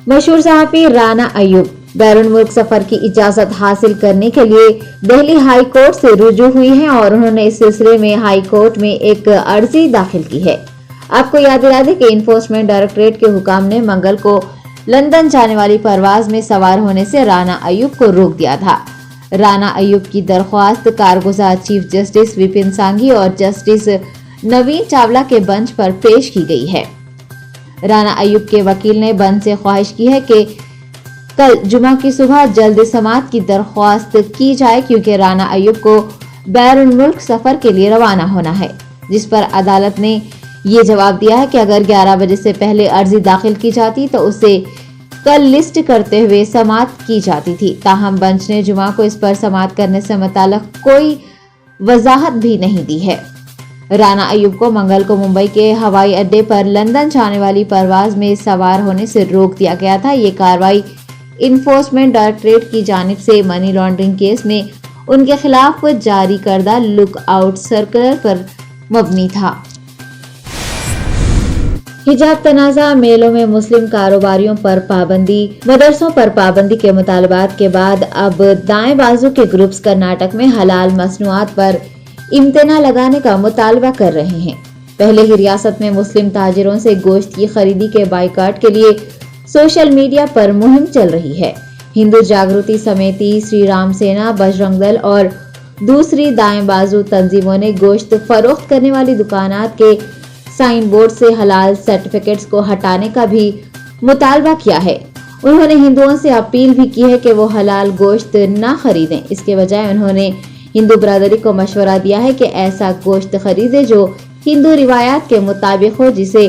मशहूर सहाफ़ी राना अय्यूब बैरून मुल्क सफर की इजाजत हासिल करने के लिए दिल्ली हाई कोर्ट से रुजू हुई हैं और उन्होंने इस सिलसिले में हाई कोर्ट में एक अर्जी दाखिल की है। आपको याद दिला दें कि इन्फोर्समेंट डायरेक्टरेट के हुकाम ने मंगल को लंदन जाने वाली परवाज में सवार होने से राना अय्यूब को रोक दिया था। राना अय्यूब की दरख्वास्त कारगुजार चीफ जस्टिस विपिन सांघी और जस्टिस नवीन चावला के बेंच पर पेश की गई है। राना अय्यूब के वकील ने बेंच से ख्वाहिश की है कि कल जुमा की सुबह जल्द समाअत की दरख्वास्त की जाए क्योंकि राना अय्यूब को बैरून मुल्क सफर के लिए रवाना होना है, जिस पर अदालत ने ये जवाब दिया है कि अगर 11 बजे से पहले अर्जी दाखिल की जाती तो उसे कल लिस्ट करते हुए समाअत की जाती थी। ताहम बेंच ने जुमा को इस पर समाअत करने से मुताल्लिक कोई वजाहत भी नहीं दी है। राना अय्यूब को मंगल को मुंबई के हवाई अड्डे पर लंदन जाने वाली परवाज में सवार होने से रोक दिया गया था। ये कार्रवाई इन्फोर्समेंट डायरेक्टरेट की जानिब से मनी लॉन्ड्रिंग केस में उनके खिलाफ जारी करदा लुक आउट सर्कुलर पर मबनी था। हिजाब तनाज़ा, मेलों में मुस्लिम कारोबारियों पर पाबंदी, मदरसों पर पाबंदी के मुतालबात के बाद अब दाएं बाजू के ग्रुप्स कर्नाटक में हलाल मसनूआत पर इम्तना लगाने का मुतालबा कर रहे हैं। पहले ही रियासत में मुस्लिम ताजिरों से गोश्त की खरीदी के बाइकाट के लिए सोशल मीडिया पर मुहिम चल रही है। हिंदू जागृति समिति, श्री राम सेना, बजरंग दल और दूसरी दाएं बाजू तंजीमों ने गोश्त फरोख्त करने वाली दुकानात के साइन बोर्ड से हलाल सर्टिफिकेट्स को हटाने का भी मुतालबा किया है। उन्होंने हिंदुओं से अपील भी की है कि वो हलाल गोश्त न खरीदें। इसके बजाय उन्होंने हिंदू बरादरी को मशवरा दिया है कि ऐसा गोश्त खरीदे जो हिंदू रिवायात के मुताबिक हो, जिसे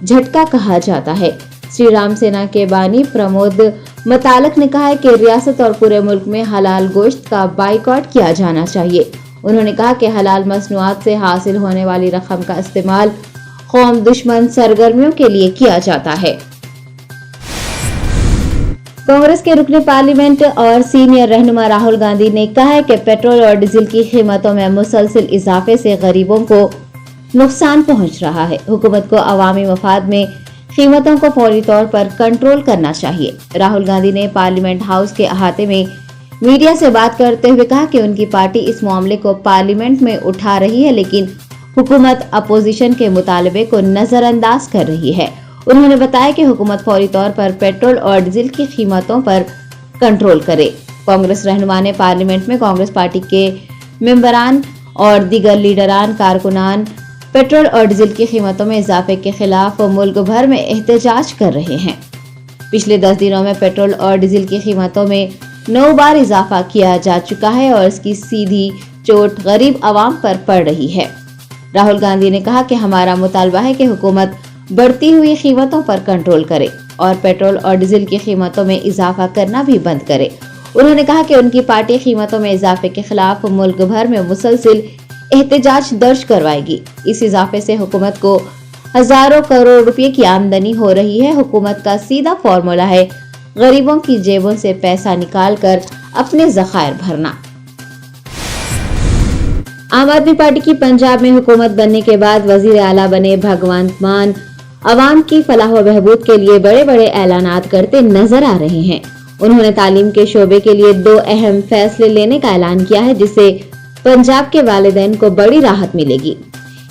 झटका कहा जाता है। श्री राम सेना के बानी प्रमोद मतालक ने कहा है कि रियासत और पूरे मुल्क में हलाल गोश्त का बाइकॉट किया जाना चाहिए। उन्होंने कहा कि हलाल मसनूआत से हासिल होने वाली रकम का इस्तेमाल कौम दुश्मन सरगर्मियों के लिए किया जाता है। कांग्रेस के रुकने पार्लियामेंट और सीनियर रहनुमा राहुल गांधी ने कहा है कि पेट्रोल और डीजल की कीमतों में मुसलसल इजाफे से गरीबों को नुकसान पहुंच रहा है। हुकूमत को अवामी मफाद में कीमतों को फौरी तौर पर कंट्रोल करना चाहिए। राहुल गांधी ने पार्लियामेंट हाउस के अहाते में मीडिया से बात करते हुए कहा कि उनकी पार्टी इस मामले को पार्लियामेंट में उठा रही है, लेकिन हुकूमत अपोजिशन के मुतालबे को नजरअंदाज कर रही है। उन्होंने बताया कि हुकूमत फौरी तौर पर पेट्रोल और डीजल की कीमतों पर कंट्रोल करे। कांग्रेस रहनुमा ने पार्लियामेंट में कांग्रेस पार्टी के मेंबरान और दीगर लीडरान कारकुनान पेट्रोल और डीजल की कीमतों में इजाफे के खिलाफ मुल्क भर में एहतजाज कर रहे हैं। पिछले 10 दिनों में पेट्रोल और डीजल की कीमतों में 9 बार इजाफा किया जा चुका है और इसकी सीधी चोट गरीब आवाम पर पड़ रही है। राहुल गांधी ने कहा कि हमारा मुतालबा है कि हुकूमत बढ़ती हुई कीमतों पर कंट्रोल करे और पेट्रोल और डीजल की कीमतों में इजाफा करना भी बंद करे। उन्होंने कहा कि उनकी पार्टी कीमतों में इजाफे के खिलाफ मुल्क भर में मुसलसिल एहतजाज दर्ज करवाएगी। इस इजाफे से हुकूमत को हजारों करोड़ रुपए की आमदनी हो रही है। हुकूमत का सीधा फॉर्मूला है गरीबों की जेबों से पैसा निकाल कर अपने ज़खायर भरना। आम आदमी पार्टी की पंजाब में हुकूमत बनने के बाद वजीर आला बने भगवंत मान अवाम की फलाह व बहबूद के लिए बड़े बड़े ऐलानात करते नजर आ रहे हैं। उन्होंने तालीम के शोबे के लिए 2 अहम फैसले लेने का ऐलान किया है, जिससे पंजाब के वालिदैन को बड़ी राहत मिलेगी।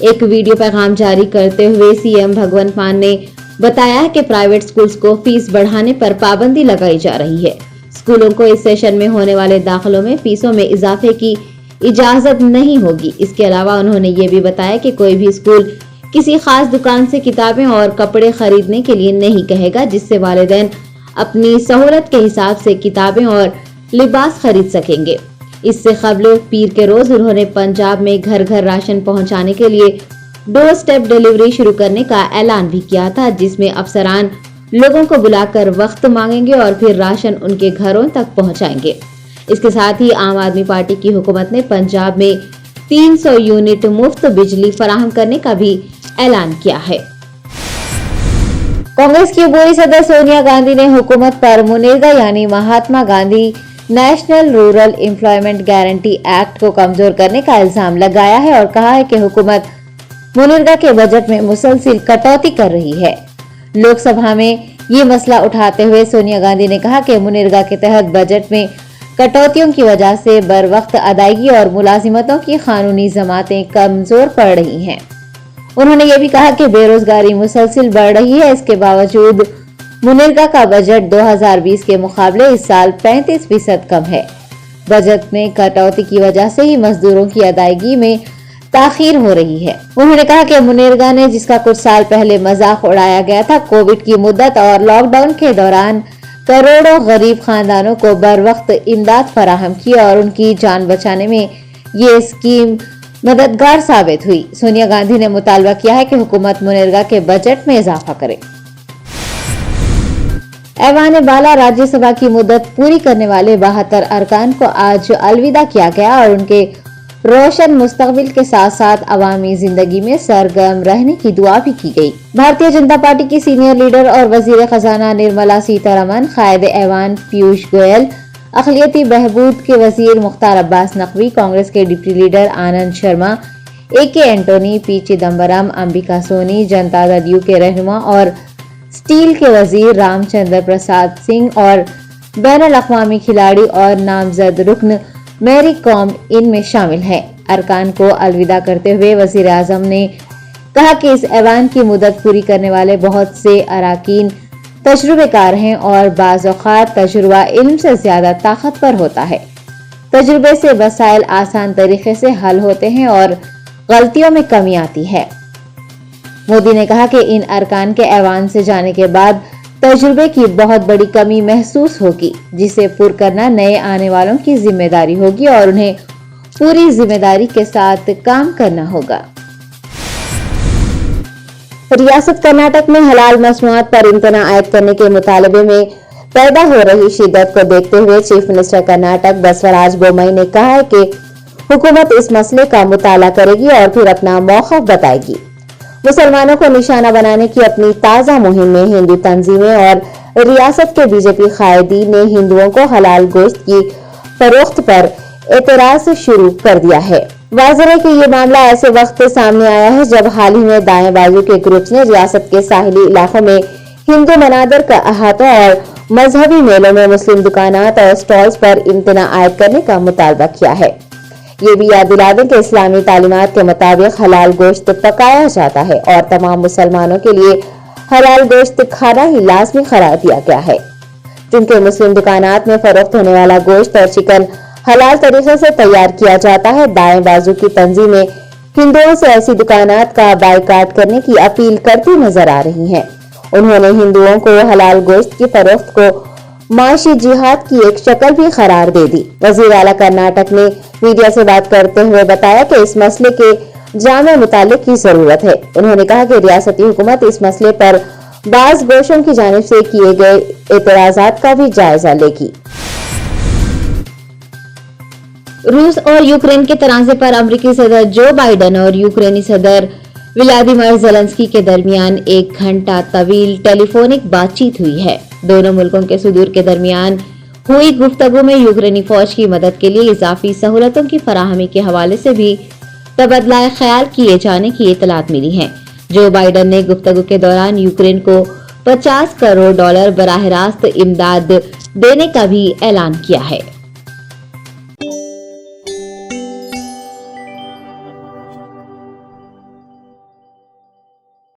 एक वीडियो पैगाम जारी करते हुए सीएम भगवंत मान ने बताया है कि प्राइवेट स्कूल्स को फीस बढ़ाने पर पाबंदी लगाई जा रही है। स्कूलों को इस सेशन में होने वाले दाखिलों में फीसों में इजाफे की इजाजत नहीं होगी। इसके अलावा उन्होंने ये भी बताया कि कोई भी स्कूल किसी खास दुकान से किताबें और कपड़े खरीदने के लिए नहीं कहेगा, जिससे वालिदैन अपनी सहूलत के हिसाब से किताबें और लिबास खरीद सकेंगे। इससे कबल पीर के रोज उन्होंने पंजाब में घर घर राशन पहुंचाने के लिए डोर स्टेप डिलीवरी शुरू करने का ऐलान भी किया था, जिसमें अफसरान लोगों को बुलाकर वक्त मांगेंगे और फिर राशन उनके घरों तक पहुंचाएंगे। इसके साथ ही आम आदमी पार्टी की हुकूमत ने पंजाब में 300 यूनिट मुफ्त बिजली फराहम करने का भी ऐलान किया है। कांग्रेस की अबूरी सदर सोनिया गांधी ने हुकूमत पर मुनेजा यानी Mahatma Gandhi national rural employment guarantee act को कमजोर करने का इल्जाम लगाया है और कहा है कि हुकूमत मुनरेगा के बजट में मुसलसल कटौती कर रही है। लोकसभा में ये मसला उठाते हुए सोनिया गांधी ने कहा कि मुनरेगा के तहत बजट में कटौतियों की वजह से बरवक्त अदायगी और मुलाजिमतों की कानूनी जमातें कमजोर पड़ रही हैं। उन्होंने ये भी कहा कि बेरोजगारी मुसलसल बढ़ रही है, इसके बावजूद मुनरेगा का बजट 2020 के मुकाबले इस साल 35% कम है। बजट में कटौती की वजह से ही मजदूरों की अदायगी में ताखीर हो रही है। उन्होंने कहा कि मुनरेगा ने, जिसका कुछ साल पहले मजाक उड़ाया गया था, कोविड की मुद्दत और लॉकडाउन के दौरान करोड़ों गरीब खानदानों को बर वक्त इमदाद फराहम की और उनकी जान बचाने में ये स्कीम मददगार साबित हुई। सोनिया गांधी ने मुतालबा किया है कि हुकूमत मुनरेगा के बजट में इजाफा करे। ऐवान बाला राज्यसभा की मुद्दत पूरी करने वाले 72 अरकान को आज अलविदा किया गया और उनके रोशन मुस्तकबिल के साथ साथ अवामी जिंदगी में सरगर्म रहने की दुआ भी की गई। भारतीय जनता पार्टी की सीनियर लीडर और वजीर खजाना निर्मला सीतारमण, कायदे ऐवान पीयूष गोयल, अक़लियती बहबूद के वजीर मुख्तार अब्बास नकवी, कांग्रेस के deputy leader Anand Sharma, AK Antony, P Chidambaram, Ambika Soni, Janata Dal you के रहनुमा और स्टील के वजीर रामचंद्र प्रसाद सिंह और बैनुल अक़वामी खिलाड़ी और नामजद रुकन मैरी कॉम इनमें शामिल हैं। अरकान को अलविदा करते हुए वजीर आजम ने कहा कि इस ऐवान की मुद्दत पूरी करने वाले बहुत से अरकान तजुर्बेकार हैं और बाज़ औक़ात तजुर्बा इल्म से ज्यादा ताकतवर होता है। तजुर्बे से मसाइल आसान तरीके से हल होते हैं और गलतियों में कमी आती है। मोदी ने कहा कि इन अरकान के ऐवान से जाने के बाद तजुर्बे की बहुत बड़ी कमी महसूस होगी, जिसे पूरा करना नए आने वालों की जिम्मेदारी होगी और उन्हें पूरी जिम्मेदारी के साथ काम करना होगा। रियासत कर्नाटक में हलाल मसनूआत पर इम्तना आयद करने के मुतालबे में पैदा हो रही शिद्दत को देखते हुए चीफ मिनिस्टर कर्नाटक बसवराज बोम्मई ने कहा है कि हुकूमत इस मसले का मुताला करेगी और फिर अपना मौक़िफ़ बताएगी। मुसलमानों को निशाना बनाने की अपनी ताज़ा मुहिम में हिंदू तंजीमें और रियासत के बीजेपी कायदीन ने हिंदुओं को हलाल गोश्त की फरोख्त पर एतराज शुरू कर दिया है। वाज़ेह है कि ये मामला ऐसे वक्त सामने आया है जब हाल ही में दाएं बाजू के ग्रुप्स ने रियासत के साहिली इलाकों में हिंदू मनादिर का अहाता और मजहबी मेलों में मुस्लिम दुकानात और स्टॉल्स पर इम्तना आयद करने का मुतालबा किया है। ये भी याद दिला दें कि इस्लामी तालीमात के मुताबिक हलाल गोश्त पकाया जाता है और तमाम मुसलमानों के लिए हलाल गोश्त खाना ही लाजमी करार दिया गया है। चूंकि मुस्लिम दुकानात में फरोख्त होने वाला गोश्त और चिकन हलाल तरीके से तैयार किया जाता है, दाएं बाजू की तंजीमें हिंदुओं से ऐसी दुकानात का बायकाट करने की अपील करती नजर आ रही हैं। उन्होंने हिंदुओं को हलाल गोश्त की फरोख्त को माशी जिहाद की एक शक्ल भी करार दे दी। वजीर आला कर्नाटक ने मीडिया से बात करते हुए बताया कि इस मसले के जामे मुतालिक की जरूरत है। उन्होंने कहा कि रियासती हुकूमत इस मसले पर बाज गोशों की जानिब से किए गए एतराजात का भी जायजा लेगी। रूस और यूक्रेन के तनाज़े पर अमेरिकी सदर जो बाइडेन और यूक्रेनी सदर व्लादिमीर ज़ेलेंस्की के दरमियान 1 घंटा तवील टेलीफोनिक बातचीत हुई है। दोनों मुल्कों के सुदूर के दरमियान हुई गुफ्तगू में यूक्रेनी फौज की मदद के लिए इजाफी सहूलतों की फराहमी के हवाले से भी तबादला ख्याल किए जाने की इतलात मिली है। जो बाइडेन ने गुफ्तगू के दौरान यूक्रेन को $50 करोड़ बराह रास्त इमदाद देने का भी ऐलान किया है।